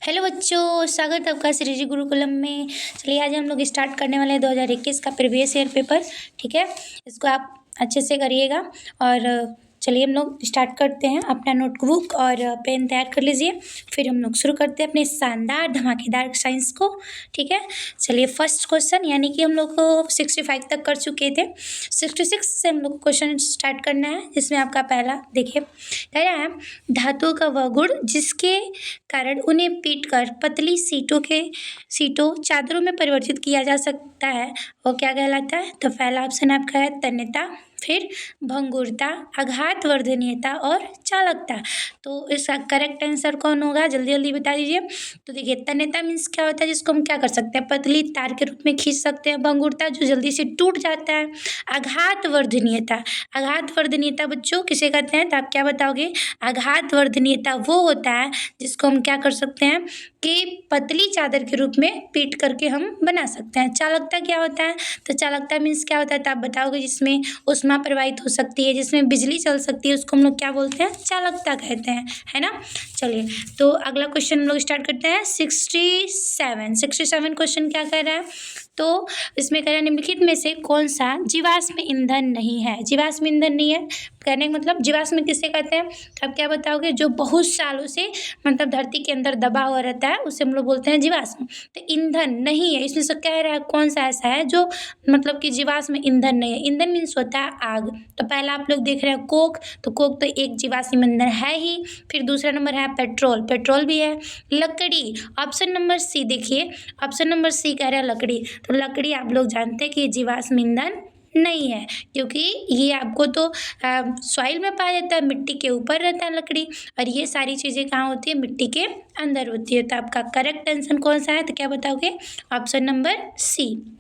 Hello बच्चों, स्वागत है आपका श्री गुरुकुलम में। चलिए आज हम लोग स्टार्ट करने वाले हैं 2021 का प्रीवियस ईयर पेपर। ठीक है, इसको आप अच्छे से करिएगा। और चलिए हम लोग स्टार्ट करते हैं। अपना नोटबुक और पेन तैयार कर लीजिए, फिर हम लोग शुरू करते हैं अपने शानदार धमाकेदार साइंस को। ठीक है, चलिए फर्स्ट क्वेश्चन, यानी कि हम लोग को 65 तक कर चुके थे। 66 से हम लोग क्वेश्चन स्टार्ट करना है, जिसमें आपका पहला देखिए कह रहा है, धातुओं का वह गुण जिसके कारण उन्हें पीट कर पतली सीटों चादरों में परिवर्तित किया जा सकता है, वो क्या कहलाता है? तो पहला ऑप्शन आपका है तन्यता, फिर भंगुरता, आघातवर्धनीयता और चालकता। तो इसका करेक्ट आंसर कौन होगा, जल्दी जल्दी बता दीजिए। तो देखिए तन्यता मीन्स क्या होता है, जिसको हम क्या कर सकते हैं, पतली तार के रूप में खींच सकते हैं। भंगुरता जो जल्दी से टूट जाता है। आघातवर्धनीयता बच्चों किसे कहते हैं, तो आप क्या बताओगे? आघातवर्धनीयता वो होता है जिसको हम क्या कर सकते हैं कि पतली चादर के रूप में पीट करके हम बना सकते हैं। चालकता क्या होता है, तो चालकता मीन्स क्या होता है, तो आप बताओगे जिसमें ऊष्मा प्रवाहित हो सकती है, जिसमें बिजली चल सकती है, उसको हम लोग क्या बोलते हैं? चालकता कहते हैं, है ना। चलिए तो अगला क्वेश्चन हम लोग स्टार्ट करते हैं। 67 क्वेश्चन क्या कह रहा है, तो इसमें कह रहा है निम्नलिखित में से कौन सा जीवाश्म ईंधन नहीं है। जीवाश्म ईंधन नहीं है कहने का मतलब जीवाश्म किसे कहते हैं, तो आप क्या बताओगे? जो बहुत सालों से मतलब धरती के अंदर दबा हुआ रहता है, उसे हम लोग बोलते हैं जीवाश्म। तो ईंधन नहीं है, इसमें से कह रहा है कौन सा ऐसा है जो मतलब कि जीवाश्म ईंधन नहीं है। ईंधन मीन्स होता है आग। तो पहला आप लोग देख रहे हैं कोक, तो कोक तो एक जीवाश्म ईंधन है ही। फिर दूसरा नंबर है पेट्रोल, पेट्रोल भी है। लकड़ी, ऑप्शन नंबर सी देखिए, ऑप्शन नंबर सी कह रहा है लकड़ी। तो लकड़ी आप लोग जानते हैं कि जीवाश्म ईंधन नहीं है, क्योंकि ये आपको तो सॉइल में पाया जाता है, मिट्टी के ऊपर रहता है लकड़ी, और ये सारी चीज़ें कहाँ होती है? मिट्टी के अंदर होती है। तो आपका करेक्ट आंसर कौन सा है, तो क्या बताओगे? Option number C.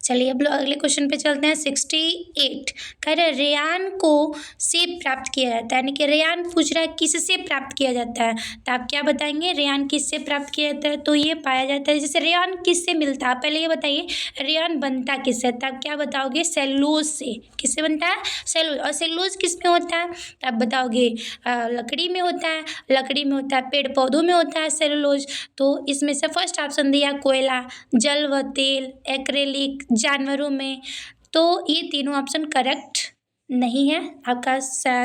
चलिए अब लोग अगले क्वेश्चन पे चलते हैं। 68 कह रहे रेयान को से प्राप्त किया जाता है, यानी कि रेयान पूछ रहा है किससे प्राप्त किया जाता है, तो आप क्या बताएंगे? रेयान किससे प्राप्त किया जाता है, तो ये पाया जाता है, जैसे रेयान किससे मिलता है, पहले ये बताइए रेयान बनता किससे, तो आप क्या बताओगे? सेलुलोज से। किससे बनता है? सेलुलोज। और सेलुलोज किस में होता है, तो आप बताओगे लकड़ी में होता है, लकड़ी में होता है, पेड़ पौधों में होता है सेलुलोज। तो इसमें से फर्स्ट ऑप्शन दिया कोयला, जल व तेल, एक्रेलिक, जानवरों में। तो ये तीनों ऑप्शन करेक्ट नहीं है। आपका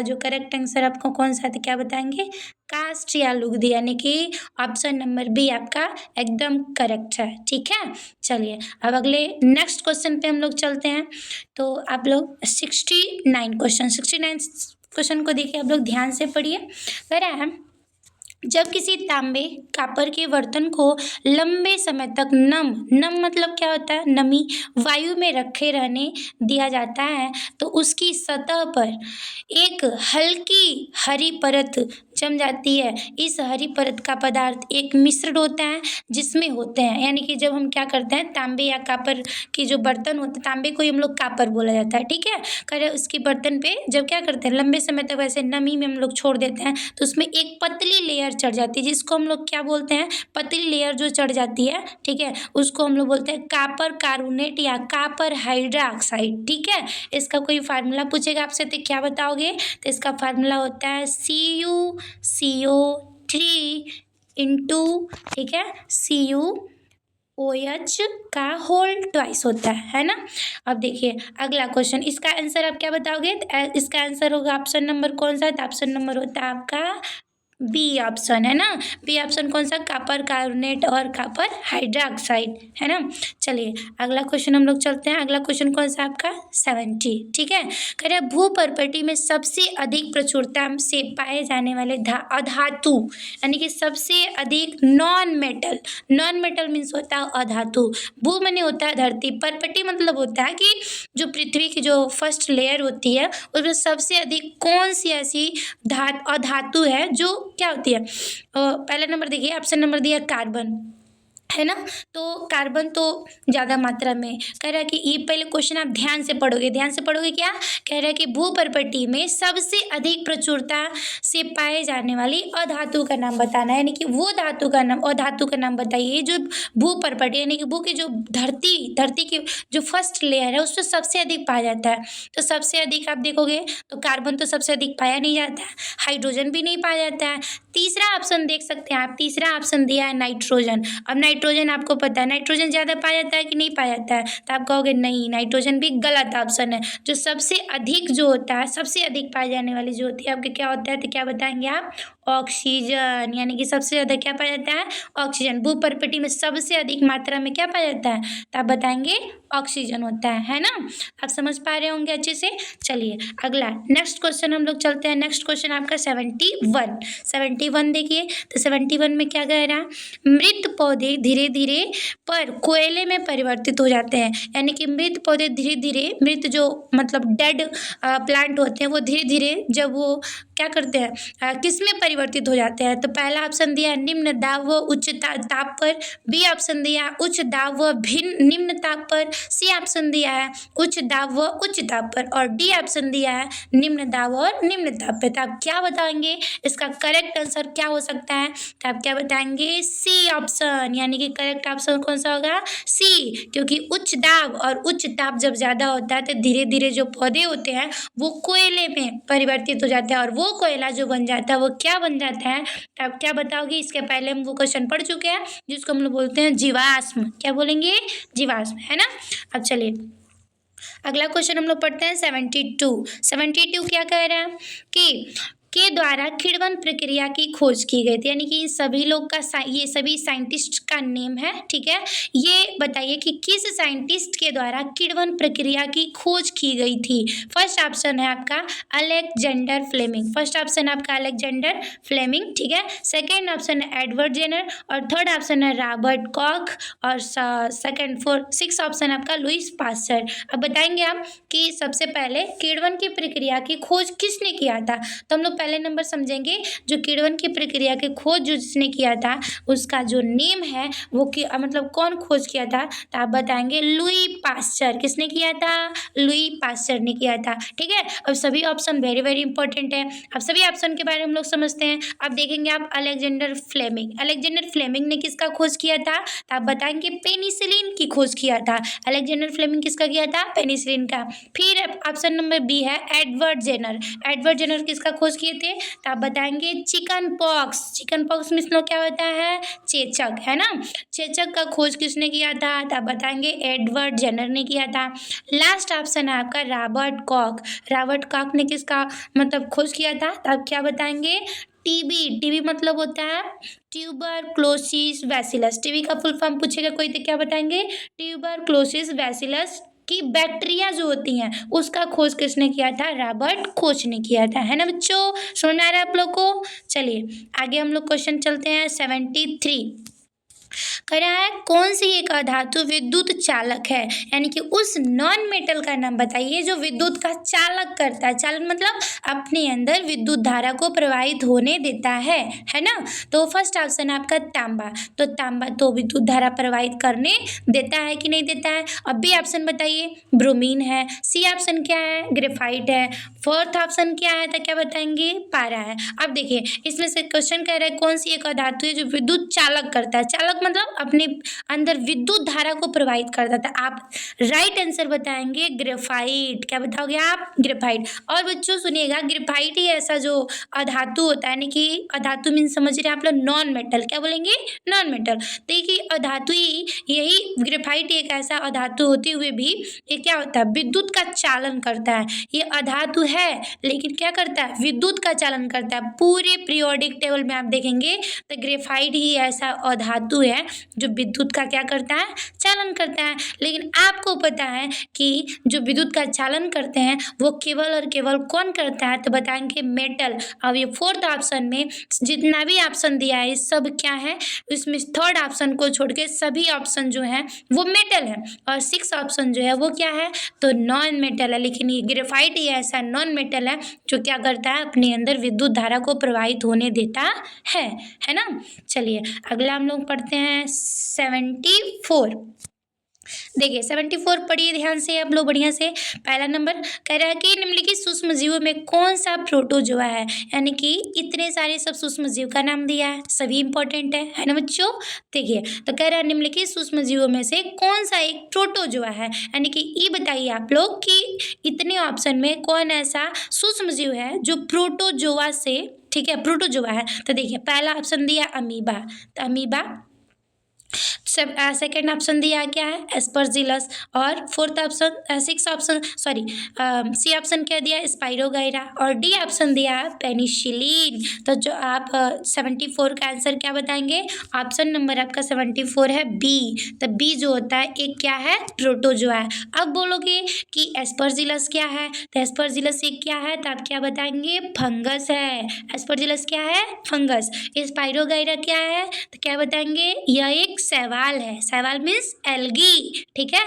जो करेक्ट आंसर आपको कौन सा था, क्या बताएंगे? कास्ट या लुगदी, यानी कि ऑप्शन नंबर बी आपका एकदम करेक्ट है। ठीक है, चलिए अब अगले नेक्स्ट क्वेश्चन पे हम लोग चलते हैं। तो आप लोग 69 क्वेश्चन को देखिए, आप लोग ध्यान से पढ़िए। कह रहा है जब किसी तांबे कॉपर के बर्तन को लंबे समय तक नम मतलब क्या होता है? नमी वायु में रखे रहने दिया जाता है, तो उसकी सतह पर एक हल्की हरी परत जम जाती है। इस हरी परत का पदार्थ एक मिश्रण होता है जिसमें होते हैं, यानी कि जब हम क्या करते हैं, तांबे या कॉपर की जो बर्तन होते हैं, तांबे को ही हम लोग कॉपर बोला जाता है। ठीक है, करे उसकी बर्तन पे जब क्या करते हैं, लंबे समय तक वैसे नमी में हम लोग छोड़ देते हैं, तो उसमें एक पतली लेयर चढ़ जाती है, जिसको हम लोग क्या बोलते हैं? पतली लेयर जो चढ़ जाती है, ठीक है, उसको हम लोग बोलते हैं कॉपर कार्बोनेट या कॉपर हाइड्रोक्साइड। ठीक है, इसका कोई फार्मूला पूछेगा आपसे तो क्या बताओगे? तो इसका फार्मूला होता है CuCO3 इंटू, ठीक है, CuOH का होल ट्वाइस होता है ना। अब देखिए अगला क्वेश्चन, इसका आंसर आप क्या बताओगे? तो इसका आंसर होगा ऑप्शन नंबर कौन सा? तो ऑप्शन नंबर होता है आपका बी ऑप्शन, है ना। बी ऑप्शन कौन सा? कॉपर कार्बोनेट और कॉपर हाइड्रोक्साइड, है ना। चलिए अगला क्वेश्चन हम लोग चलते हैं। अगला क्वेश्चन कौन सा आपका? 70। ठीक है, कह रहे भूपर्पटी में सबसे अधिक प्रचुरता से पाए जाने वाले अधातु, यानी कि सबसे अधिक नॉन मेटल मीन्स होता है अधातु। भू माने होता है धरती, परपटी मतलब होता है कि जो पृथ्वी की जो फर्स्ट लेयर होती है, उसमें सबसे अधिक कौन सी ऐसी अधातु है जो क्या होती है? पहला नंबर देखिए, ऑप्शन नंबर दिया कार्बन, है ना। तो कार्बन तो ज़्यादा मात्रा में कह रहा है कि ये पहले क्वेश्चन आप ध्यान से पढ़ोगे, ध्यान से पढ़ोगे क्या कह रहा है कि भूपर्पटी में सबसे अधिक प्रचुरता से पाए जाने वाली अधातु का नाम बताना है, यानी कि वो धातु का नाम, अधातु का नाम बताइए जो भूपर्पटी यानी कि भू की जो धरती की जो फर्स्ट लेयर है उसमें सबसे अधिक पाया जाता है। तो सबसे अधिक आप देखोगे तो कार्बन तो सबसे अधिक पाया नहीं जाता है, हाइड्रोजन भी नहीं पाया जाता है। तीसरा ऑप्शन देख सकते हैं आप, तीसरा ऑप्शन दिया है नाइट्रोजन। अब नाइट्रोजन आपको पता है नाइट्रोजन ज़्यादा पाया जाता है कि नहीं पाया जाता है, तो आप कहोगे नहीं नाइट्रोजन भी गलत ऑप्शन है। जो सबसे अधिक जो होता है, सबसे अधिक पाई जाने वाली जो होती है आपके क्या होता है, तो क्या बताएंगे आप, ऑक्सीजन। यानी कि सबसे ज़्यादा क्या पाया जाता है, ऑक्सीजन। भूपर्पटी में सबसे अधिक मात्रा में क्या पाया जाता है, तो आप बताएंगे ऑक्सीजन होता है ना। आप समझ पा रहे होंगे अच्छे से। चलिए अगला नेक्स्ट क्वेश्चन हम लोग चलते हैं। नेक्स्ट क्वेश्चन आपका 71 देखिए। तो 71 में क्या कह रहा है, मृत पौधे धीरे धीरे पर कोयले में परिवर्तित हो जाते हैं। यानी कि मृत पौधे धीरे धीरे, मृत जो मतलब डेड प्लांट होते हैं वो धीरे धीरे जब वो क्या करते हैं किस में परिवर्तित हो जाते हैं। तो पहला ऑप्शन दिया है निम्न दाब व उच्च ताप पर, बी ऑप्शन दिया है उच्च दाब व भिन्न निम्न ताप पर, सी ऑप्शन दिया है उच्च दाब व उच्च ताप पर, और डी ऑप्शन दिया है निम्न दाब और निम्न ताप पर। तो आप क्या बताएंगे, इसका करेक्ट आंसर क्या हो सकता है, तो आप क्या बताएंगे, सी ऑप्शन। यानी कि करेक्ट ऑप्शन कौन सा होगा, सी। क्योंकि उच्च दाब और उच्च ताप जब ज़्यादा होता है तो धीरे धीरे जो पौधे होते हैं वो कोयले में परिवर्तित हो जाते हैं, और वो कोयला जो बन जाता है वो क्या बन जाता है, तो आप क्या बताओगे। इसके पहले हम वो क्वेश्चन पढ़ चुके हैं जिसको हम लोग बोलते हैं जीवाश्म। क्या बोलेंगे, जीवाश्म, है ना। अब चलिए अगला क्वेश्चन हम लोग पढ़ते हैं 72 क्या कह रहा है कि के द्वारा किण्वन प्रक्रिया की खोज की गई थी। यानी कि इन सभी लोग का ये सभी साइंटिस्ट का नेम है, ठीक है। ये बताइए कि किस साइंटिस्ट के द्वारा किण्वन प्रक्रिया की खोज की गई थी। फर्स्ट ऑप्शन है आपका अलेक्जेंडर फ्लेमिंग, फर्स्ट ऑप्शन आपका अलेक्जेंडर फ्लेमिंग, ठीक है। सेकेंड ऑप्शन है एडवर्ड जेनर, और थर्ड ऑप्शन है रॉबर्ट कॉक, और सिक्स ऑप्शन आपका लुईस पास्चर। अब बताएंगे आप कि सबसे पहले किण्वन की प्रक्रिया की खोज किसने किया था। तो हम लोग पहले नंबर समझेंगे जो किण्वन की प्रक्रिया की खोज जो जिसने किया था उसका जो नेम है वो मतलब कौन खोज किया था, तो आप बताएंगे लुई पास्चर। किसने किया था, लुई पास्चर ने किया था, ठीक है। अब सभी ऑप्शन वेरी वेरी इंपॉर्टेंट है। अब सभी ऑप्शन के बारे में हम लोग समझते हैं। अब देखेंगे आप अलेक्जेंडर फ्लेमिंग ने किसका खोज किया था, तो आप बताएंगे पेनिसिलिन की खोज किया था। अलेक्जेंडर फ्लेमिंग किसका किया था, पेनिसिलिन का। फिर ऑप्शन नंबर बी है एडवर्ड जेनर किसका खोज किए थे, तो आप बताएंगे चिकन पॉक्स मतलब क्या होता है, चेचक, है ना। चेचक का खोज किसने किया था, तो आप बताएंगे एडवर्ड जेनर ने किया था। लास्ट ऑप्शन है आपका रॉबर्ट कॉक ने किसका मतलब खोज किया था, तो आप क्या बताएंगे, टीबी मतलब होता है ट्यूबरक्लोसिस बैसिलस। टीबी का फुल फॉर्म पूछेगा कोई तो क्या बताएंगे, ट्यूबरक्लोसिस बैसिलस की बैक्टीरिया जो होती हैं उसका खोज किसने किया था, रॉबर्ट कोच ने किया था, है ना बच्चों। समझ आ रहा है आप लोग को। चलिए आगे हम लोग क्वेश्चन चलते हैं 73। कह रहा है कौन सी एक अधातु विद्युत चालक है, यानी कि उस नॉन मेटल का नाम बताइए जो विद्युत का चालक करता है। चालक मतलब अपने अंदर विद्युत धारा को प्रवाहित होने देता है ना। तो फर्स्ट ऑप्शन है आपका तांबा। तो तांबा तो विद्युत धारा प्रवाहित करने देता है कि नहीं देता है। अब बी ऑप्शन बताइए, ब्रोमीन है। सी ऑप्शन क्या है, ग्रेफाइट है। फोर्थ ऑप्शन क्या है, तो क्या बताएंगे, पारा है। अब देखिए इसमें से क्वेश्चन कह रहा है कौन सी एक अधातु है जो विद्युत चालक करता है। चालक मतलब अपने अंदर विद्युत धारा को प्रवाहित करता था। आप राइट आंसर बताएंगे ग्रेफाइट। क्या बताओगे आप, ग्रेफाइट। और बच्चों सुनिएगा, ग्रेफाइट ही ऐसा जो अधातु होता है, यानी कि अधातु मीन समझ रहे हैं आप लोग, नॉन मेटल। क्या बोलेंगे, नॉन मेटल। देखिए अधातु ही यही ग्रेफाइट एक ऐसा अधातु होते हुए भी ये क्या होता है, विद्युत का चालन करता है। ये अधातु है लेकिन क्या करता है, विद्युत का चालन करता है। पूरे पीरियोडिक टेबल में आप देखेंगे तो ग्रेफाइट ही ऐसा अधातु है जो विद्युत का क्या करता है, चालन करता है। लेकिन आपको पता है कि जो विद्युत का चालन करते हैं वो केवल और केवल कौन करता है, तो बताएंगे मेटल। अब ये फोर्थ ऑप्शन में जितना भी ऑप्शन दिया है सब क्या है, इसमें थर्ड ऑप्शन को छोड़ के सभी ऑप्शन जो है वो मेटल है, और सिक्स ऑप्शन जो है वो क्या है, तो नॉन मेटल है। लेकिन ये ग्रेफाइट ही ऐसा नॉन मेटल है जो क्या करता है, अपने अंदर विद्युत धारा को प्रवाहित होने देता है ना। चलिए अगला हम लोग पढ़ते आते हैं 74। देखिए 74 पढ़िए ध्यान से आप लोग बढ़िया से। पहला नंबर कह रहा है कि निम्नलिखित सूक्ष्म जीवों में कौन सा प्रोटोजोआ है, यानी कि इतने सारे सब सूक्ष्म जीव का नाम दिया है, सभी इंपॉर्टेंट है ना बच्चों। देखिए तो कह रहा है निम्नलिखित सूक्ष्म जीवों में से कौन सा एक प्रोटोजोआ है, यानी कि ये बताइए आप लोग कि इतने ऑप्शन में कौन ऐसा सूक्ष्म जीव है जो प्रोटोजोआ से, ठीक है, प्रोटोजोआ है। तो देखिए पहला ऑप्शन दिया अमीबा, तो अमीबा। सेकेंड ऑप्शन दिया क्या है, एस्परजिलस। और fourth option, six option, sorry C option क्या दिया, स्पाइरोगाइरा। और डी ऑप्शन दिया पेनिसिलिन। तो जो आप 74 का आंसर क्या बताएंगे, ऑप्शन नंबर आपका 74 है बी। तो बी जो होता है एक क्या है, प्रोटोजोआ है। अब बोलोगे कि एस्परजिलस क्या है, तो एस्परजिलस एक क्या है, तो आप क्या बताएंगे, फंगस है। एस्परजिलस क्या है, फंगस। स्पाइरोगाइरा क्या है, तो क्या बताएंगे, यह एक शैवाल है। शैवाल मीन्स एल्गी, ठीक है।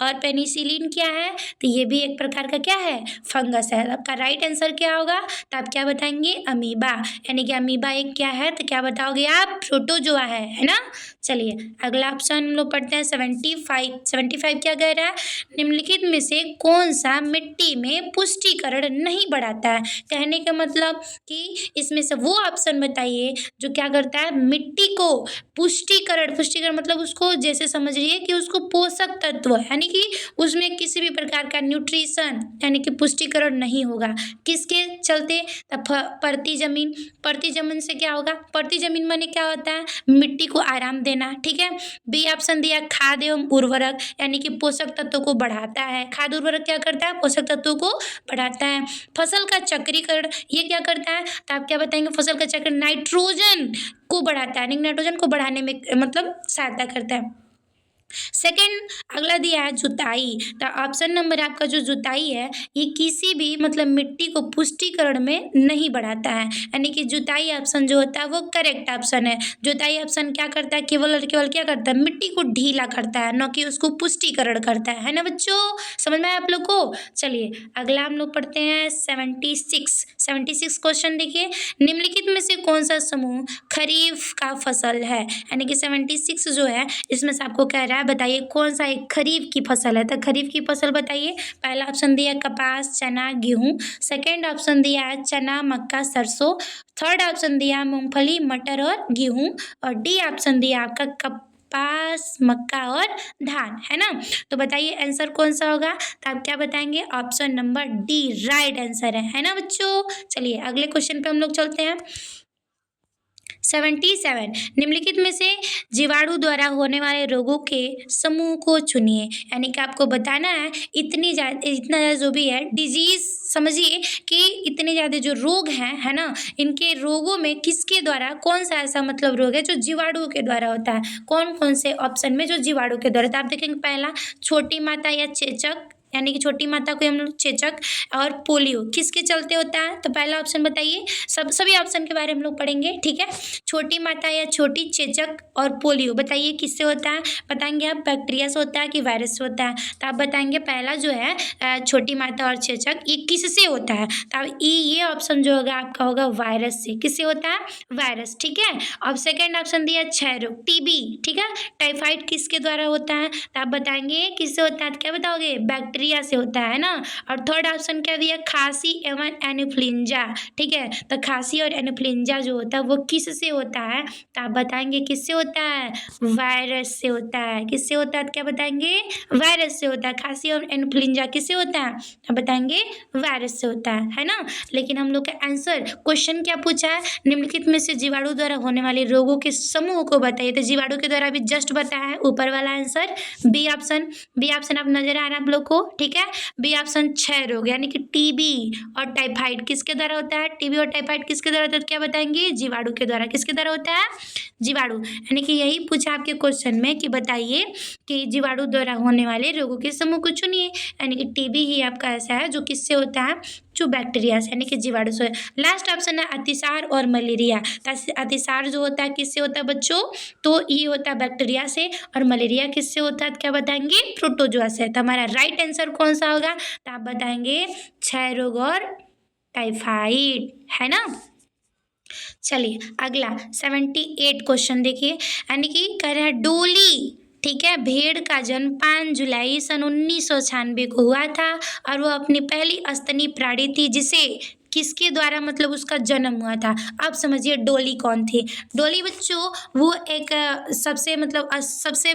और पेनिसिलिन क्या है, तो ये भी एक प्रकार का क्या है, फंगस है। आपका राइट आंसर क्या होगा, तो आप क्या बताएंगे, अमीबा, यानी कि अमीबा एक क्या है, तो क्या बताओगे आप, प्रोटोजोआ है ना। चलिए अगला ऑप्शन हम लोग पढ़ते हैं 75। 75 क्या कह रहा है, निम्नलिखित में से कौन सा मिट्टी में पुष्टिकरण नहीं बढ़ाता है। कहने का मतलब कि इसमें से वो ऑप्शन बताइए जो क्या करता है, मिट्टी को पुष्टिकरण, पुष्टिकरण मतलब उसको जैसे समझिए कि उसको पोषक तत्व, यानी कि उसमें किसी भी प्रकार का न्यूट्रिशन यानी कि पुष्टिकरण नहीं होगा। किसके चलते, परती जमीन। परती जमीन से क्या होगा, परती जमीन माने क्या होता है, मिट्टी को आराम देना, ठीक है। बी ऑप्शन दिया खाद एवं उर्वरक, यानी कि पोषक तत्वों को बढ़ाता है। खाद उर्वरक क्या करता है, पोषक तत्वों को बढ़ाता है। फसल का चक्रीकरण, ये क्या करता है, तो आप क्या बताएंगे, फसल का चक्र नाइट्रोजन को बढ़ाता है, नाइट्रोजन को बढ़ाने में मतलब सहायता करता है। सेकेंड अगला दिया है जुताई। तो ऑप्शन नंबर आपका जो जुताई है ये किसी भी मतलब मिट्टी को पुष्टिकरण में नहीं बढ़ाता है, यानी कि जुताई ऑप्शन जो होता है वो करेक्ट ऑप्शन है। जुताई ऑप्शन क्या करता है, केवल और केवल क्या करता है, मिट्टी को ढीला करता है, न कि उसको पुष्टिकरण करता है ना बच्चों। समझ में आया आप लोग को। चलिए अगला हम लोग पढ़ते हैं 76 क्वेश्चन। देखिए निम्नलिखित में से कौन सा समूह खरीफ का फसल है, यानी कि 76 जो है इसमें से आपको कह रहा है बताइए कौन सा एक खरीफ की फसल है। तो खरीफ की फसल बताइए। पहला ऑप्शन दिया कपास, चना, गेहूं। सेकेंड ऑप्शन दिया है चना, मक्का, सरसों। थर्ड ऑप्शन दिया मूंगफली, मटर और गेहूं। और डी ऑप्शन दिया आपका कपास, मक्का और धान, है ना। तो बताइए आंसर कौन सा होगा, तो आप क्या बताएंगे, option number D right answer है ना बच्चों। चलिए अगले क्वेश्चन पे हम लोग चलते हैं। 77 निम्नलिखित में से जीवाणु द्वारा होने वाले रोगों के समूह को चुनिए, यानी कि आपको बताना है इतनी ज़्यादा, इतना ज़्यादा जो भी है डिजीज, समझिए कि इतने ज़्यादा जो रोग हैं, है ना, इनके रोगों में किसके द्वारा, कौन सा ऐसा मतलब रोग है जो जीवाणु के द्वारा होता है। कौन कौन से ऑप्शन में जो जीवाणु के द्वारा, तो आप देखेंगे पहला छोटी माता या चेचक, यानी कि छोटी माता को हम लोग चेचक। और पोलियो किसके चलते होता है, तो पहला ऑप्शन बताइए। सभी ऑप्शन के बारे में हम लोग पढ़ेंगे, ठीक है। छोटी माता या छोटी चेचक और पोलियो बताइए किससे होता है। बताएंगे आप बैक्टीरिया से होता है कि वायरस से होता है, तो आप बताएंगे पहला जो है छोटी माता और चेचक, ये किससे होता है। तो अब ये ऑप्शन जो होगा आपका होगा वायरस से। किससे होता है, वायरस, ठीक है। अब सेकेंड ऑप्शन दिया क्षय रोग, टीबी, ठीक है। टाइफाइड किसके द्वारा होता है, तो आप बताएंगे किससे होता है, तो क्या बताओगे, बैक्टीरिया से होता है ना। और थर्ड ऑप्शन क्या दिया, खांसी एवं एनिफ्लुएंजा, ठीक है। तो खांसी और एनिफ्लुएंजा जो होता है वो किससे होता है, तो आप बताएंगे किससे होता है, वायरस से होता है। किससे होता है, तो क्या बताएंगे, वायरस से होता है। खांसी और एनिफ्लुएंजा किससे होता है, तो बताएंगे वायरस से होता है ना। लेकिन हम लोग का आंसर क्वेश्चन क्या पूछा है, निम्नलिखित में से जीवाणु द्वारा होने वाले रोगों के समूह को बताइए। तो जीवाणु के द्वारा भी जस्ट बताया है, ऊपर वाला answer B option. B option आप नजर आ रहा है आप लोग को, ठीक है। बी ऑप्शन क्षय रोग, यानी कि टीबी और टाइफाइड किसके द्वारा होता है, टीबी और टाइफाइड किसके द्वारा होता है, तो क्या बताएंगे, जीवाणु के द्वारा। किसके द्वारा होता है, जीवाणु, यानी कि यही पूछा आपके क्वेश्चन में कि बताइए कि जीवाणु द्वारा होने वाले रोगों के समूह को चुनिए, यानी कि टीबी ही आपका ऐसा है जो किससे होता है, जो बैक्टीरिया से, यानी कि जीवाणु से। लास्ट ऑप्शन है अतिसार और मलेरिया। अतिसार जो होता है किससे होता है बच्चों, तो ये होता है बैक्टीरिया से। और मलेरिया किससे होता है, तो क्या बताएंगे, प्रोटोजोआ से। तो हमारा राइट आंसर कौन सा होगा, तो आप बताएंगे क्षय रोग और टाइफाइड, है ना। चलिए अगला 78 क्वेश्चन देखिए, यानी कि कह रहा है डोली, ठीक है, भेड़ का जन्म 5 जुलाई सन 1996 को हुआ था और वो अपनी पहली स्तनी प्राणी थी जिसे किसके द्वारा मतलब उसका जन्म हुआ था। अब समझिए डोली कौन थी। डोली बच्चों वो एक सबसे मतलब सबसे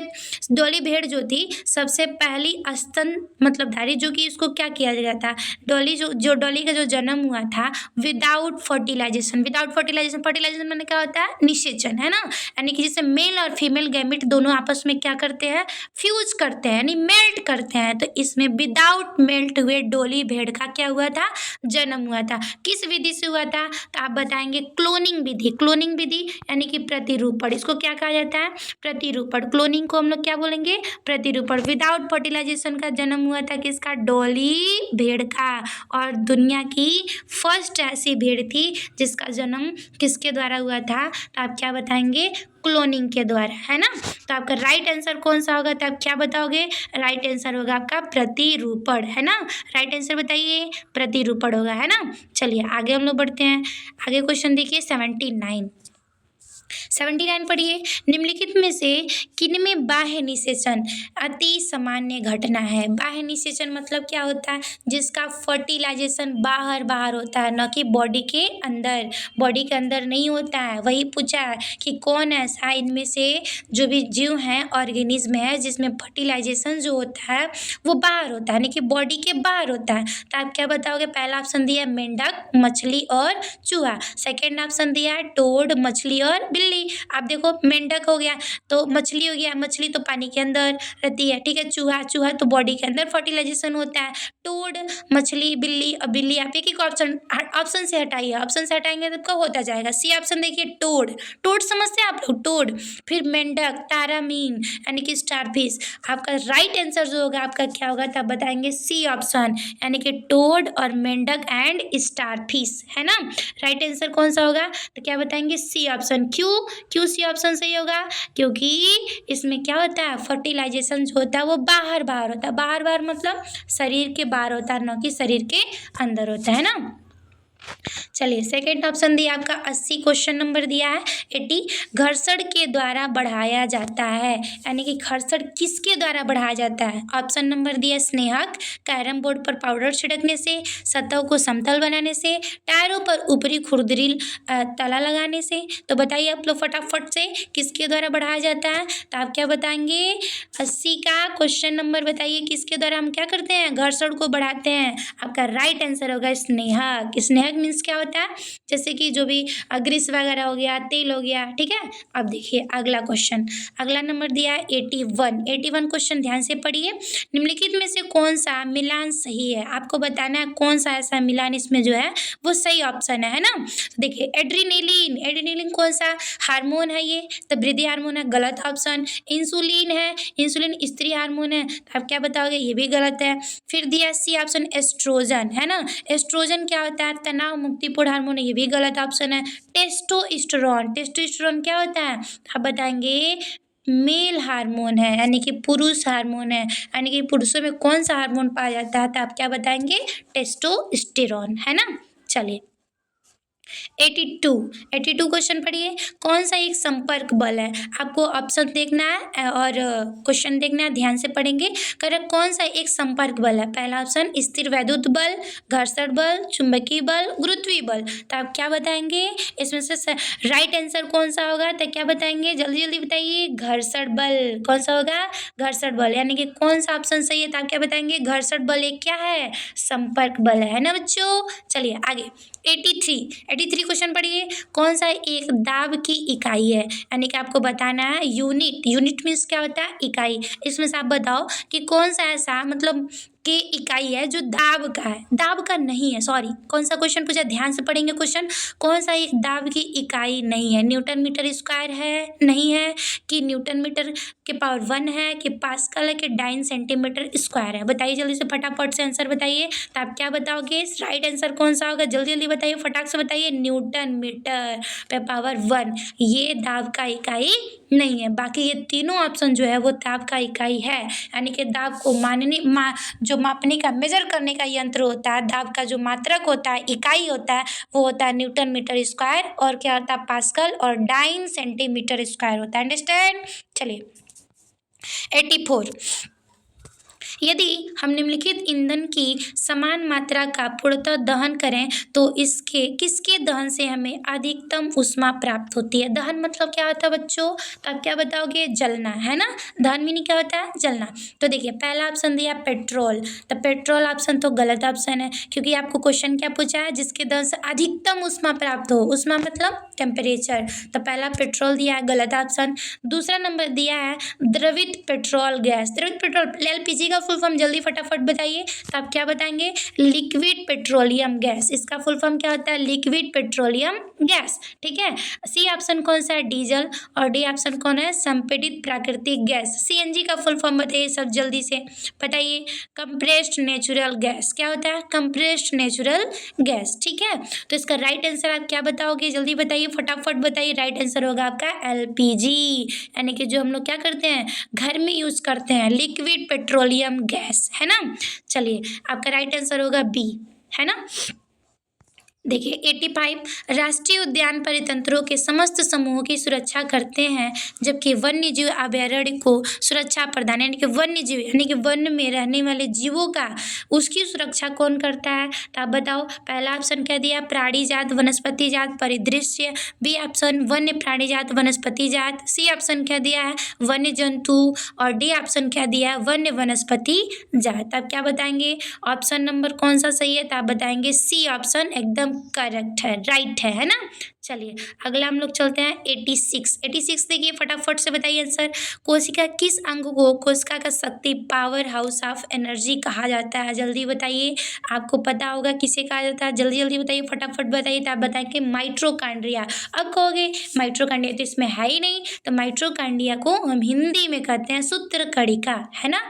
डोली भेड़ जो थी सबसे पहली स्तन मतलब धारी, जो कि इसको क्या किया गया था, डोली जो डोली का जो जन्म हुआ था without fertilization. Without fertilization, fertilization मैंने क्या होता है, निषेचन, है ना, यानी कि जिससे मेल और फीमेल गैमेट दोनों आपस में क्या करते हैं, फ्यूज करते हैं, यानी मेल्ट करते हैं। तो इसमें विदाउट मेल्ट हुए डोली भेड़ का क्या हुआ था, जन्म हुआ था। किस विधि से हुआ था, तो आप बताएंगे क्लोनिंग विधि। क्लोनिंग विधि यानी कि प्रतिरूपण, इसको क्या कहा जाता है, प्रतिरूपण। क्लोनिंग को हम लोग क्या बोलेंगे, प्रतिरूपण। विदाउट फर्टिलाइजेशन का जन्म हुआ था किसका, डोली भेड़ का। और दुनिया की फर्स्ट ऐसी भेड़ थी जिसका जन्म किसके द्वारा हुआ था, तो आप क्या बताएंगे, क्लोनिंग के द्वारा, है ना। तो आपका राइट आंसर कौन सा होगा, तो आप क्या बताओगे, राइट आंसर होगा आपका प्रतिरूपण, है ना। राइट आंसर बताइए, प्रतिरूपण होगा, है ना। चलिए आगे हम लोग बढ़ते हैं। आगे क्वेश्चन देखिए 79 पढ़िए। निम्नलिखित में से किन में बाह्य निषेचन अति सामान्य घटना है। बाह्य निषेचन मतलब क्या होता है, जिसका फर्टिलाइजेशन बाहर बाहर होता है, न कि बॉडी के अंदर। बॉडी के अंदर नहीं होता है। वही पूछा है कि कौन ऐसा इनमें से जो भी जीव हैं, ऑर्गेनिज्म है, जिसमें फर्टिलाइजेशन जो होता है वो बाहर होता है, यानी कि बॉडी के बाहर होता है। तो आप क्या बताओगे, पहला ऑप्शन दिया है मेंढक, मछली और चूहा। सेकेंड ऑप्शन दिया है टोड, मछली और बिल्ली। आप देखो मेंढक हो गया तो मछली हो गया, मछली तो पानी के अंदर रहती है, ठीक है। चूहा, चूहा तो बॉडी के अंदर फर्टिलाइजेशन होता है। टोड, मछली, बिल्ली। और बिल्ली आप एक ऑप्शन से हटाइए, ऑप्शन से हटाएंगे तो कब होता जाएगा, सी ऑप्शन देखिए टोड। टोड समझते हैं आप लोग, टोड। फिर मेंढक, तारामीन यानी कि स्टारफिश। आपका राइट आंसर जो होगा आपका क्या होगा, तब बताएंगे सी ऑप्शन, यानी कि टोड और मेंढक एंड स्टारफिश, है ना। राइट आंसर कौन सा होगा, तो क्या बताएंगे, सी ऑप्शन। क्यों सी ऑप्शन सही होगा, क्योंकि इसमें क्या होता है, फर्टिलाइजेशन जो होता है वो बाहर बाहर होता है। बाहर बाहर मतलब शरीर के बाहर होता है, न कि शरीर के अंदर होता है ना। चलिए सेकेंड ऑप्शन दिया आपका 80, क्वेश्चन नंबर दिया है 80, घर्षण के द्वारा बढ़ाया जाता है, यानी कि घर्षण किसके द्वारा बढ़ाया जाता है। ऑप्शन नंबर दिया स्नेहक, कैरम बोर्ड पर पाउडर छिड़कने से, सतह को समतल बनाने से, टायरों पर ऊपरी खुरदरी तला लगाने से। तो बताइए आप लोग फटाफट से किसके द्वारा बढ़ाया जाता है, तो आप क्या बताएंगे, 80 का क्वेश्चन नंबर बताइए किसके द्वारा हम क्या करते हैं, घर्षण को बढ़ाते हैं। आपका राइट आंसर होगा स्नेहक। स्नेहक मीन्स क्या होता है, जैसे कि जो भी ग्रीस वगैरह हो गया, तेल हो गया, ठीक है। अब देखिए अगला क्वेश्चन, अगला नंबर दिया है 81 क्वेश्चन ध्यान से पढ़िए। निम्नलिखित में से कौन सा मिलान सही है, आपको बताना है कौन सा ऐसा मिलान इसमें जो है वो सही ऑप्शन है ना। तो देखिए एड्रीनेलिन, एड्रीनेलिन कौन सा हार्मोन है, ये तो वृद्धि हार्मोन है, गलत ऑप्शन। इंसुलिन है, इंसुलिन स्त्री हार्मोन है, तो आप क्या बताओगे, ये भी गलत है। फिर दिया सी ऑप्शन एस्ट्रोजन, है ना। एस्ट्रोजन क्या होता है, तनाव मुक्तिपूर्ण हार्मोन है, ये भी गलत ऑप्शन है। टेस्टोस्टेरोन, टेस्टोस्टेरोन क्या होता है, आप बताएंगे मेल हार्मोन है, यानी कि पुरुष हार्मोन है, यानी कि पुरुषों में कौन सा हार्मोन पाया जाता है, तो आप क्या बताएंगे, टेस्टोस्टेरोन, है ना। चलिए 82 क्वेश्चन पढ़िए। कौन सा एक संपर्क बल है, आपको ऑप्शन देखना है और क्वेश्चन देखना है, ध्यान से पढ़ेंगे। करेक्ट, कौन सा एक संपर्क बल है, पहला ऑप्शन स्थिर वैद्युत बल, घर्षण बल, चुंबकीय बल, गुरुत्वीय बल। तो आप क्या बताएंगे, इसमें से राइट आंसर कौन सा होगा, तो क्या बताएंगे, जल्दी जल्दी बताइए, घर्षण बल। कौन सा होगा, घर्षण बल, यानी कि कौन सा ऑप्शन सही है, तो आप क्या बताएंगे, घर्षण बल एक क्या है, संपर्क बल है ना बच्चों। चलिए आगे 83 क्वेश्चन पढ़िए। कौन सा एक दाब की इकाई है, यानी कि आपको बताना है यूनिट। यूनिट मीन्स क्या होता है, इकाई। इसमें से आप बताओ कि कौन सा ऐसा मतलब कि इकाई है जो दाब का है, दाब का नहीं है, सॉरी कौन सा क्वेश्चन पूछा, ध्यान से पढ़ेंगे क्वेश्चन। कौन सा एक दाब की इकाई नहीं है, न्यूटन मीटर स्क्वायर है, नहीं है, कि न्यूटन मीटर के पावर 1 है, कि पास्कल है, कि डाइन सेंटीमीटर स्क्वायर है। बताइए जल्दी से, फटाफट से आंसर बताइए। तो आप क्या बताओगे, राइट आंसर कौन सा होगा, जल्दी जल्दी बताइए, फटाक से बताइए, न्यूटन मीटर पे पावर 1, ये दाब का इकाई नहीं है। बाकी ये तीनों ऑप्शन जो है वो दाब का इकाई है, यानी कि दाब को जो जो मापने का मेजर करने का यंत्र होता है, दाब का जो मात्रक होता है, इकाई होता है, वो होता है न्यूटन मीटर स्क्वायर, और क्या होता है पास्कल, और डाइन सेंटीमीटर स्क्वायर होता है। अंडरस्टैंड। चलिए 84, यदि हम निम्नलिखित ईंधन की समान मात्रा का पूर्णतः दहन करें तो इसके किसके दहन से हमें अधिकतम ऊष्मा प्राप्त होती है। दहन मतलब क्या होता है बच्चों, तो आप क्या बताओगे, जलना, है ना। दहन मीनिंग क्या होता है, जलना। तो देखिए पहला ऑप्शन दिया पेट्रोल, तो पेट्रोल ऑप्शन तो गलत ऑप्शन है, क्योंकि आपको क्वेश्चन क्या पूछा है, जिसके दहन से अधिकतम ऊष्मा प्राप्त हो, ऊष्मा मतलब टेम्परेचर, तो पहला पेट्रोल दिया है, गलत ऑप्शन। दूसरा नंबर दिया है द्रवित पेट्रोल गैस, द्रवित पेट्रोल एलपीजी का फुल फॉर्म जल्दी फटाफट बताइए, तो आप क्या बताएंगे, लिक्विड पेट्रोलियम गैस, इसका फुल फॉर्म क्या होता है, लिक्विड पेट्रोलियम गैस। ठीक है। सी ऑप्शन कौन सा है, डीजल, और डी ऑप्शन कौन है, संपीड़ित प्राकृतिक गैस। सीएनजी का फुल फॉर्म बताइए सब जल्दी से बताइए, कंप्रेस्ड नेचुरल गैस, क्या होता है, कंप्रेस्ड नेचुरल गैस। ठीक है, तो इसका राइट आंसर आप क्या बताओगे, जल्दी बताइए, फटाफट बताइए। राइट आंसर होगा आपका एलपीजी, यानी कि जो हम लोग क्या करते हैं, घर में यूज करते हैं, लिक्विड पेट्रोलियम गैस, है ना। चलिए आपका राइट आंसर होगा बी, है ना। देखिए 85, राष्ट्रीय उद्यान परितंत्रों के समस्त समूहों की सुरक्षा करते हैं, जबकि वन्य जीव अभयारण्य को सुरक्षा प्रदान, यानी कि वन्य जीव यानी कि वन में रहने वाले जीवों का उसकी सुरक्षा कौन करता है, तो आप बताओ। पहला ऑप्शन क्या दिया, प्राणी जात वनस्पति जात परिदृश्य, बी ऑप्शन वन्य प्राणी जात वनस्पति जात, सी ऑप्शन क्या दिया है, वन्य जंतु, और डी ऑप्शन क्या दिया है, वन्य वनस्पति जात। आप क्या बताएंगे, ऑप्शन नंबर कौन सा सही है, तो आप बताएंगे सी ऑप्शन एकदम करेक्ट है, राइट है ना। चलिए अगला हम लोग चलते हैं 86 देखिए फटाफट से बताइए आंसर। कोशिका किस अंग को कोशिका का शक्ति पावर हाउस ऑफ एनर्जी कहा जाता है, जल्दी बताइए, आपको पता होगा किसे कहा जाता है, जल्दी जल्दी बताइए, फटाफट बताइए। तो आप बताएंगे माइट्रोकांड्रिया। अब कहोगे माइट्रोकांड्रिया तो इसमें है ही नहीं, तो माइट्रोकांड्रिया को हम हिंदी में कहते हैं सूत्रकणिका, है ना।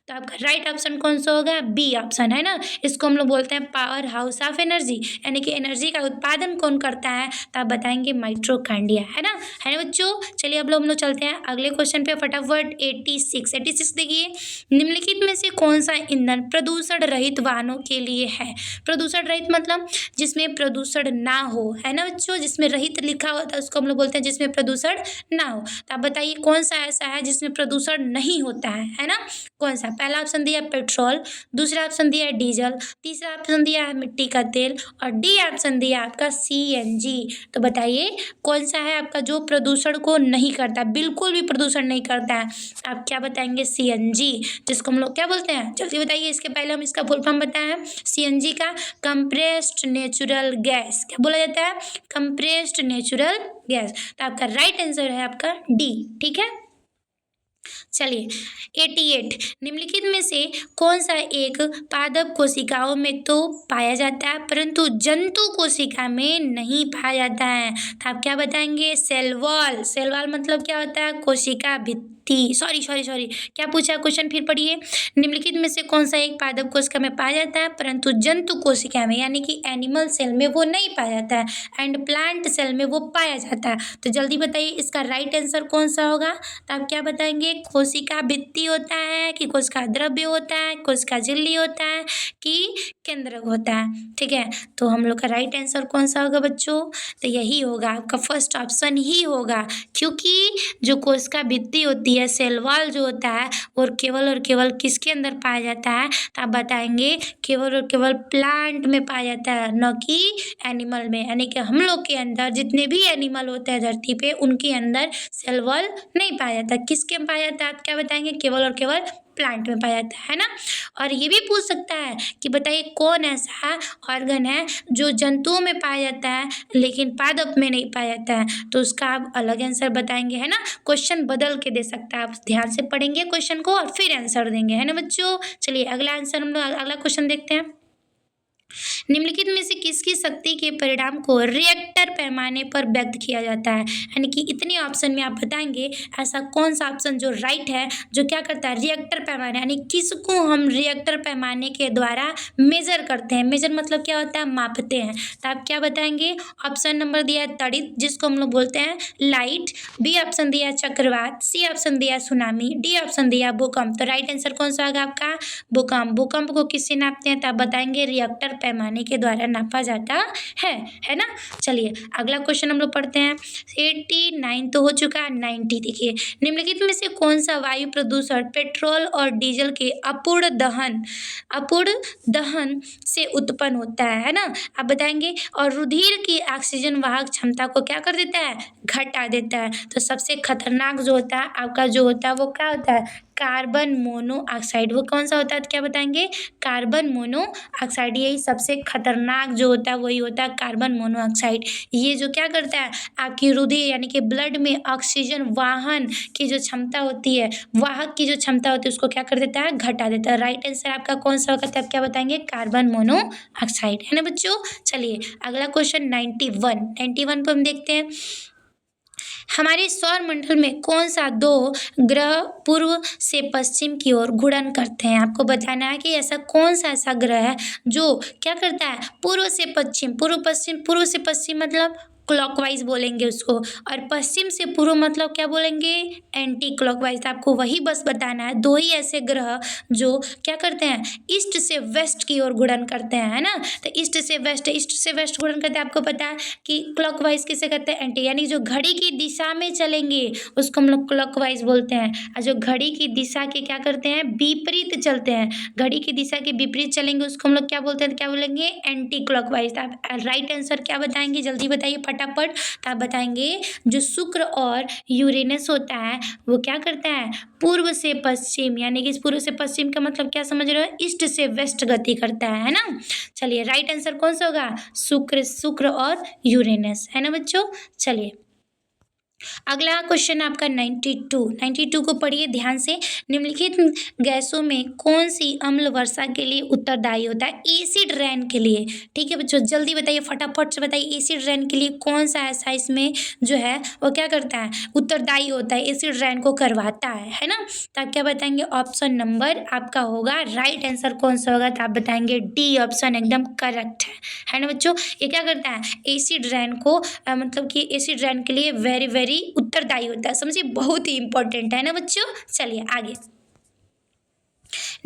तो आपका राइट ऑप्शन कौन सा होगा, बी ऑप्शन, है ना। इसको हम लोग बोलते हैं पावर हाउस ऑफ एनर्जी, यानी कि एनर्जी का उत्पादन कौन करता है, तो आप बताएंगे माइट्रोकांड्रिया, है ना बच्चों। चलिए अब हम लोग चलते हैं अगले क्वेश्चन पे फटाफट। 86 देखिए, निम्नलिखित में से कौन सा ईंधन प्रदूषण रहित वाहनों के लिए है। प्रदूषण रहित मतलब जिसमें प्रदूषण ना हो, है ना बच्चों, जिसमें रहित लिखा होता है उसको हम लोग बोलते हैं जिसमें प्रदूषण ना हो। तो आप बताइए कौन सा ऐसा है जिसमें प्रदूषण नहीं होता है ना। कौन सा, पहला ऑप्शन दिया पेट्रोल, दूसरा ऑप्शन दिया डीजल, तीसरा ऑप्शन दिया है मिट्टी का तेल, और डी ऑप्शन दिया आपका सीएनजी। तो बताइए कौन सा है आपका जो प्रदूषण को नहीं करता, बिल्कुल भी प्रदूषण नहीं करता है। आप क्या बताएंगे, सीएनजी, जिसको हम लोग क्या बोलते हैं, जल्दी बताइए। इसके पहले हम इसका फुल फॉर्म बताएं, सीएनजी का कंप्रेस्ड नेचुरल गैस, क्या बोला जाता है, कंप्रेस्ड नेचुरल गैस। तो आपका राइट आंसर है आपका डी, ठीक है। चलिए 88, निम्नलिखित में से कौन सा एक पादप कोशिकाओं में तो पाया जाता है परंतु जंतु कोशिका में नहीं पाया जाता है। तो आप क्या बताएंगे, सेल वॉल। सेल वॉल मतलब क्या होता है, कोशिका भित्ति, सॉरी क्या पूछा क्वेश्चन फिर पढ़िए। निम्नलिखित में से कौन सा एक पादप कोशिका में पाया जाता है परंतु जंतु कोशिका में, यानी कि एनिमल सेल में वो नहीं पाया जाता है, एंड प्लांट सेल में वो पाया जाता है। तो जल्दी बताइए इसका राइट आंसर कौन सा होगा। तो आप क्या बताएंगे, कोशिका भित्ति होता है कि कोशिका द्रव्य होता है, कोशिका झिल्ली होता है कि केंद्रक होता है। ठीक है, तो हम लोग का राइट आंसर कौन सा होगा बच्चों, तो यही होगा आपका फर्स्ट ऑप्शन ही होगा, क्योंकि जो कोशिका भित्ति होती है, सेल वॉल जो होता है, और केवल किसके अंदर पाया जाता है, तो आप बताएंगे केवल और केवल प्लांट में पाया जाता है, न कि एनिमल में। यानी कि हम लोग के अंदर जितने भी एनिमल होते हैं धरती पे, उनके अंदर सेल वॉल नहीं पाया जाता। किसके में पाया जाता है, आप क्या बताएंगे, केवल और केवल प्लांट में पाया जाता है ना। और ये भी पूछ सकता है कि बताइए कौन ऐसा ऑर्गन है जो जंतुओं में पाया जाता है लेकिन पादप में नहीं पाया जाता है, तो उसका आप अलग आंसर बताएंगे, है ना। क्वेश्चन बदल के दे सकता है, आप ध्यान से पढ़ेंगे क्वेश्चन को और फिर आंसर देंगे, है ना बच्चों। चलिए अगला आंसर हम लोग अगला क्वेश्चन देखते हैं। निम्नलिखित में से किसकी शक्ति के परिणाम को रिएक्टर पैमाने पर व्यक्त किया जाता है, यानी कि इतने ऑप्शन में आप बताएंगे ऐसा कौन सा ऑप्शन जो राइट है, जो क्या करता है रिएक्टर पैमाने, यानी किसको हम रिएक्टर पैमाने के द्वारा मेजर करते हैं। मेजर मतलब क्या होता है, मापते हैं। तो आप क्या बताएंगे, ऑप्शन नंबर दिया है तड़ित, जिसको हम लोग बोलते हैं लाइट, बी ऑप्शन दिया है चक्रवात, सी ऑप्शन दिया है सुनामी, डी ऑप्शन दिया है भूकंप। तो राइट आंसर कौन सा होगा आपका, भूकंप। भूकंप को किससे नापते हैं, तो आप बताएंगे रिएक्टर पैमाने के द्वारा नापा जाता है ना। चलिए अगला क्वेश्चन हम लोग पढ़ते हैं। 89 तो हो चुका है, 90 देखिए, निम्नलिखित में से कौन सा वायु प्रदूषण पेट्रोल और डीजल के अपूर्ण दहन से उत्पन्न होता है ना। आप बताएंगे, और रुधिर की ऑक्सीजन वाहक क्षमता को क्या कर देता है, घटा देता है। तो सबसे खतरनाक जो होता है आपका, जो होता है वो क्या होता है, कार्बन मोनोऑक्साइड। वो कौन सा होता है, तो क्या बताएंगे, कार्बन मोनोऑक्साइड। यही सबसे खतरनाक जो होता है वही होता है कार्बन मोनोऑक्साइड। ये जो क्या करता है, आपकी रुधिर यानी कि ब्लड में ऑक्सीजन वाहन की जो क्षमता होती है, वाहक की जो क्षमता होती है, उसको क्या कर देता है, घटा देता है। राइट आंसर आपका कौन सा होगा, आप क्या बताएंगे, कार्बन मोनोऑक्साइड, है ना बच्चों। चलिए अगला क्वेश्चन 91 को हम देखते हैं। हमारे सौर मंडल में कौन सा दो ग्रह पूर्व से पश्चिम की ओर घूर्णन करते हैं। आपको बताना है कि ऐसा कौन सा ऐसा ग्रह है जो क्या करता है, पूर्व से पश्चिम, पूर्व से पश्चिम मतलब क्लॉकवाइज बोलेंगे उसको, और पश्चिम से पूर्व मतलब क्या बोलेंगे, एंटी क्लॉकवाइज। आपको वही बस बताना है, दो ही ऐसे ग्रह जो क्या करते हैं, ईस्ट से वेस्ट की ओर घूर्णन करते हैं, है ना। तो ईस्ट से वेस्ट घूर्णन करते हैं। आपको पता है कि क्लॉकवाइज किसे कहते हैं, एंटी, यानी जो घड़ी की दिशा में चलेंगे उसको हम लोग क्लॉकवाइज बोलते हैं, और जो घड़ी की दिशा के क्या करते हैं, विपरीत चलते हैं, घड़ी की दिशा के विपरीत चलेंगे उसको हम लोग क्या बोलते हैं, क्या बोलेंगे, एंटी क्लॉकवाइज। आप राइट आंसर क्या बताएंगे, जल्दी बताइए फटाफट। तो आप बताएंगे जो शुक्र और यूरेनस होता है वो क्या करता है, पूर्व से पश्चिम, यानी कि पूर्व से पश्चिम का मतलब क्या समझ रहे हो, ईस्ट से वेस्ट गति करता है ना। चलिए राइट आंसर कौन सा होगा, शुक्र और यूरेनस, है ना बच्चों। चलिए अगला क्वेश्चन आपका 92 को पढ़िए ध्यान से। निम्नलिखित गैसों में कौन सी अम्ल वर्षा के लिए उत्तरदायी होता है, एसिड रेन के लिए। ठीक है बच्चों, जल्दी बताइए फटाफट से बताइए, एसिड रेन के लिए कौन सा ऐसा इसमें जो है वो क्या करता है, उत्तरदायी होता है, एसिड रेन को करवाता है ना। तो आप क्या बताएंगे, ऑप्शन नंबर आपका होगा राइट आंसर कौन सा होगा, तो आप बताएंगे डी ऑप्शन एकदम करेक्ट है ना बच्चों। ये क्या करता है, एसिड रेन को मतलब कि एसिड रेन के लिए वेरी वेरी उत्तरदायी होता है, समझिए बहुत ही इंपॉर्टेंट है ना बच्चों। चलिए आगे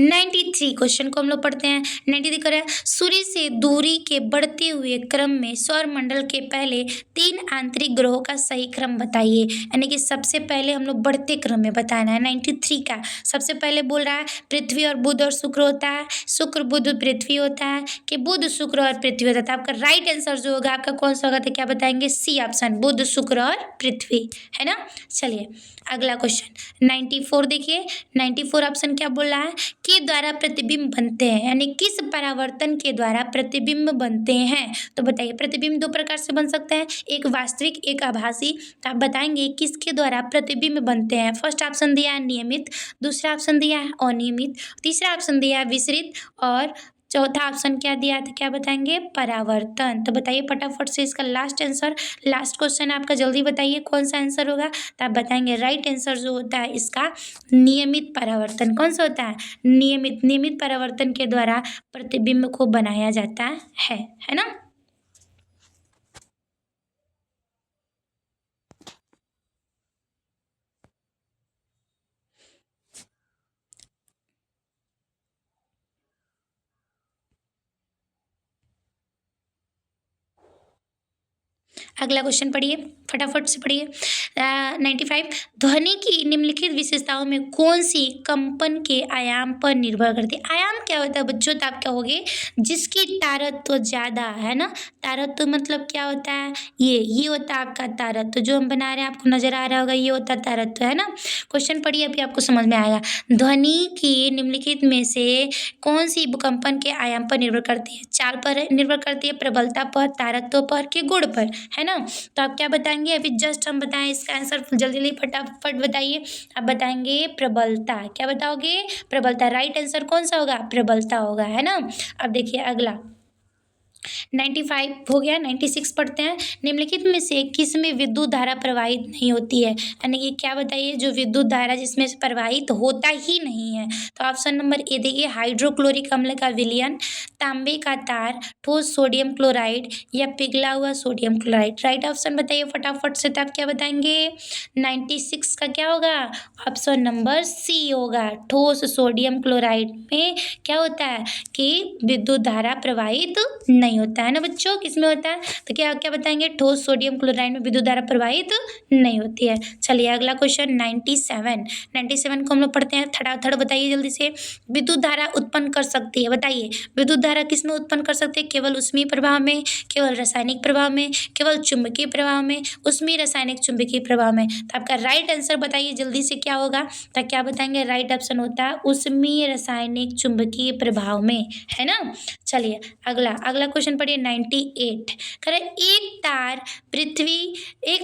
93 क्वेश्चन को हम लोग पढ़ते हैं। 93 कर रहा है, सूर्य से दूरी के बढ़ते हुए क्रम में सौर मंडल के पहले 3 आंतरिक ग्रहों का सही क्रम बताइए, यानी कि सबसे पहले हम लोग बढ़ते क्रम में बताना है। 93 का सबसे पहले बोल रहा है पृथ्वी और बुध और शुक्र होता है, शुक्र बुध पृथ्वी होता है, कि बुध शुक्र और पृथ्वी होता है। आपका राइट आंसर जो होगा आपका कौन सा होगा, तो क्या बताएंगे, सी ऑप्शन, बुध शुक्र और पृथ्वी, है ना। चलिए अगला क्वेश्चन 94 देखिए। 94 ऑप्शन क्या बोल रहा है, के द्वारा प्रतिबिंब बनते हैं, यानी किस परावर्तन के द्वारा प्रतिबिंब बनते हैं। तो बताइए प्रतिबिंब 2 प्रकार से बन सकते हैं, एक वास्तविक एक आभासी। तो आप बताएंगे किसके द्वारा प्रतिबिंब बनते हैं। फर्स्ट ऑप्शन दिया है नियमित, दूसरा ऑप्शन दिया है अनियमित, तीसरा ऑप्शन दिया है विसरित, और चौथा ऑप्शन क्या दिया है, तो क्या बताएंगे, परावर्तन। तो बताइए फटाफट से इसका लास्ट आंसर, लास्ट क्वेश्चन आपका, जल्दी बताइए कौन सा आंसर होगा। तो आप बताएंगे राइट आंसर जो होता है इसका नियमित परावर्तन। कौन सा होता है, नियमित परावर्तन के द्वारा प्रतिबिंब को बनाया जाता है ना। अगला क्वेश्चन पढ़िए फटाफट से पढ़िए। 95 ध्वनि की निम्नलिखित विशेषताओं में कौन सी कंपन के आयाम पर निर्भर करती है। आयाम क्या होता है बच्चों, तो आप क्या होगे, जिसकी तारत्व ज़्यादा है ना। तारत्व मतलब क्या होता है, ये होता है आपका तारत्व, जो हम बना रहे हैं आपको नजर आ रहा होगा, ये होता है तारत्व, है ना। क्वेश्चन पढ़िए अभी आपको समझ में आएगा। ध्वनि की निम्नलिखित में से कौन सी कंपन के आयाम पर निर्भर करती है, चाल पर निर्भर करती है, प्रबलता पर, तारत्व पर, कि गुण पर, है ना। तो आप क्या बताएंगे, अभी जस्ट हम बताएं इसका आंसर, जल्दी जल्दी फटाफट बताइए। आप बताएंगे प्रबलता, क्या बताओगे, प्रबलता। राइट आंसर कौन सा होगा, प्रबलता होगा, है ना। अब देखिए अगला 95 हो गया। 96 पढ़ते हैं। निम्नलिखित में से किस में विद्युत धारा प्रवाहित नहीं होती है, यानी कि क्या बताइए जो विद्युत धारा जिसमें से प्रवाहित होता ही नहीं है। तो ऑप्शन नंबर ए देखिए, हाइड्रोक्लोरिक अम्ल का विलयन, तांबे का तार, ठोस सोडियम क्लोराइड या पिघला हुआ सोडियम क्लोराइड। राइट ऑप्शन बताइए फटाफट से। तो आप क्या बताएंगे? 96 का क्या होगा? ऑप्शन नंबर सी होगा, ठोस सोडियम क्लोराइड में क्या होता है कि विद्युत धारा प्रवाहित नहीं होता है ना बच्चों। किसमें होता है? तो क्या क्या बताएंगे? ठोस सोडियम क्लोराइड में विद्युत धारा प्रवाहित नहीं होती है। चलिए अगला क्वेश्चन 97 को हम लोग पढ़ते हैं। थड़ बताइए जल्दी से। विद्युत धारा उत्पन्न कर सकती है, बताइए विद्युत धारा किसमें उत्पन्न कर सकते हैं? केवल ऊष्मीय प्रवाह में, केवल रासायनिक प्रवाह में, केवल चुंबकीय प्रवाह में, ऊष्मीय रासायनिक चुंबकीय प्रवाह में। तो आपका राइट आंसर बताइए जल्दी से क्या होगा? तो क्या बताएंगे? राइट ऑप्शन होता है ऊष्मीय रासायनिक चुंबकीय प्रभाव में, है ना। चलिए अगला क्वेश्चन पढ़िए 98। करें एक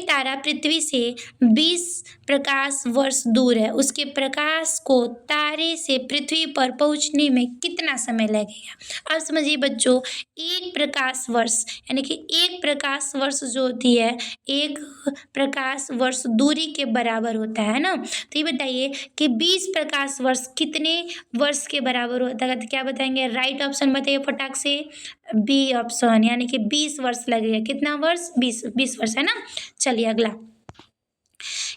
तारा पृथ्वी से 20 प्रकाश वर्ष दूर है, उसके प्रकाश को तारे से पृथ्वी पर पहुंचने में कितना समय लगेगा? अब समझिए बच्चों, एक प्रकाश वर्ष यानी कि एक प्रकाश वर्ष जो होती है, एक प्रकाश वर्ष दूरी के बराबर होता है ना। तो ये बताइए कि 20 प्रकाश वर्ष कितने वर्ष के बराबर होता है? तो क्या बताएंगे? राइट ऑप्शन बताइए फटाक से। बी ऑप्शन, यानी कि 20 वर्ष लगेगा। कितना वर्ष? 20 वर्ष, है ना। चलिए अगला,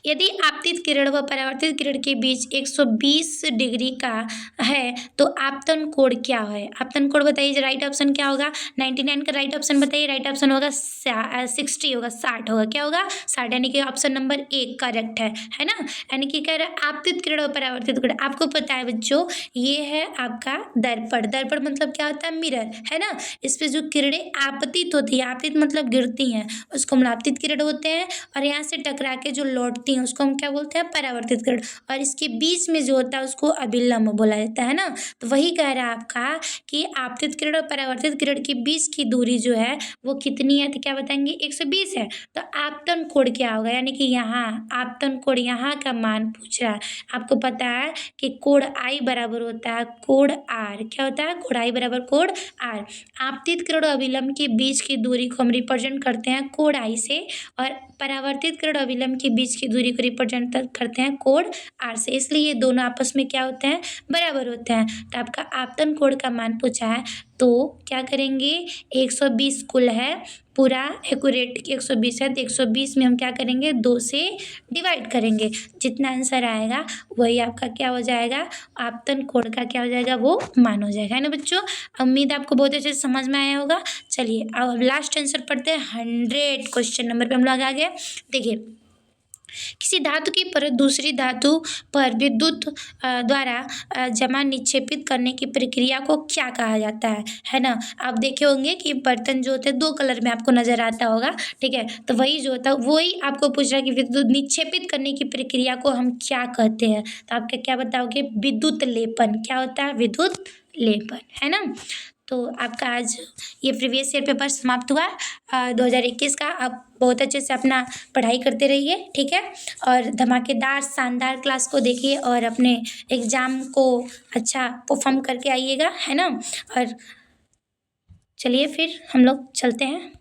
यदि आपतित किरण व परावर्तित किरण के बीच 120 डिग्री का है तो आपतन कोण क्या है? आपतन कोण बताइए। राइट ऑप्शन क्या होगा? 99 का राइट ऑप्शन बताइए। राइट ऑप्शन होगा 60 होगा, 60 होगा। क्या होगा? 60, यानी कि ऑप्शन नंबर ए करेक्ट है ना। यानी कि कह रहा है आपतित किरण और परावर्तित किरण। आपको पता है बच्चों, ये है आपका दर्पण मतलब क्या होता है? मिरर, है ना। इस पे जो किरणें आपतित होती है, आपतित मतलब गिरती हैं, उसको हम आपतित किरण होते हैं। और यहाँ से टकरा के जो लौटती हैं उसको हम क्या बोलते हैं? परावर्तित किरण। और इसके बीच में जो होता है उसको अभिलंब बोला जाता है ना। तो वही कह रहा है आपका कि आपतित किरण और परावर्तित किरण के बीच की दूरी जो है वो कितनी है? तो क्या बताएंगे? 120 है। तो आपतन कोण क्या होगा? यानी कि यहाँ आपतन कोण, यहाँ का मान पूछ रहा है। आपको पता है कि कोण आई बराबर होता है कोण आर। क्या होता है? कोण आई बराबर कोण आर। आपतित किरण और अभिलंब के बीच की दूरी को हम रिप्रेजेंट करते हैं कोण आई से, और परावर्तित किरण और अभिलंब के बीच की दूरी को रिप्रेजेंट करते हैं कोण आर से। इसलिए ये दोनों आपस में क्या होते हैं? बराबर होते हैं। तो आपका आपतन कोण का मान पूछा है तो क्या करेंगे? 120 कुल है, पूरा एक्यूरेट 120 है, तो 120 में हम क्या करेंगे? 2 से डिवाइड करेंगे। जितना आंसर आएगा वही आपका क्या हो जाएगा? आपतन कोण का क्या हो जाएगा? वो मान हो जाएगा, है ना बच्चों। उम्मीद आपको बहुत अच्छे से समझ में आया होगा। चलिए अब लास्ट आंसर पढ़ते हैं। 100 क्वेश्चन नंबर पे हम लोग आ गए। देखिए, किसी धातु की परत दूसरी धातु पर विद्युत द्वारा जमा निक्षेपित करने की प्रक्रिया को क्या कहा जाता है ना। आप देखे होंगे कि बर्तन जो होते हैं 2 कलर में आपको नजर आता होगा, ठीक है। तो वही जो होता है वही आपको पूछ रहा है कि विद्युत निक्षेपित करने की प्रक्रिया को हम क्या कहते हैं। तो आप क्या बताओगे? विद्युत लेपन। क्या होता है? विद्युत लेपन, है ना। तो आपका आज ये प्रीवियस ईयर पेपर समाप्त हुआ 2021 का। आप बहुत अच्छे से अपना पढ़ाई करते रहिए, ठीक है। और धमाकेदार शानदार क्लास को देखिए और अपने एग्ज़ाम को अच्छा परफॉर्म करके आइएगा, है ना। और चलिए फिर हम लोग चलते हैं।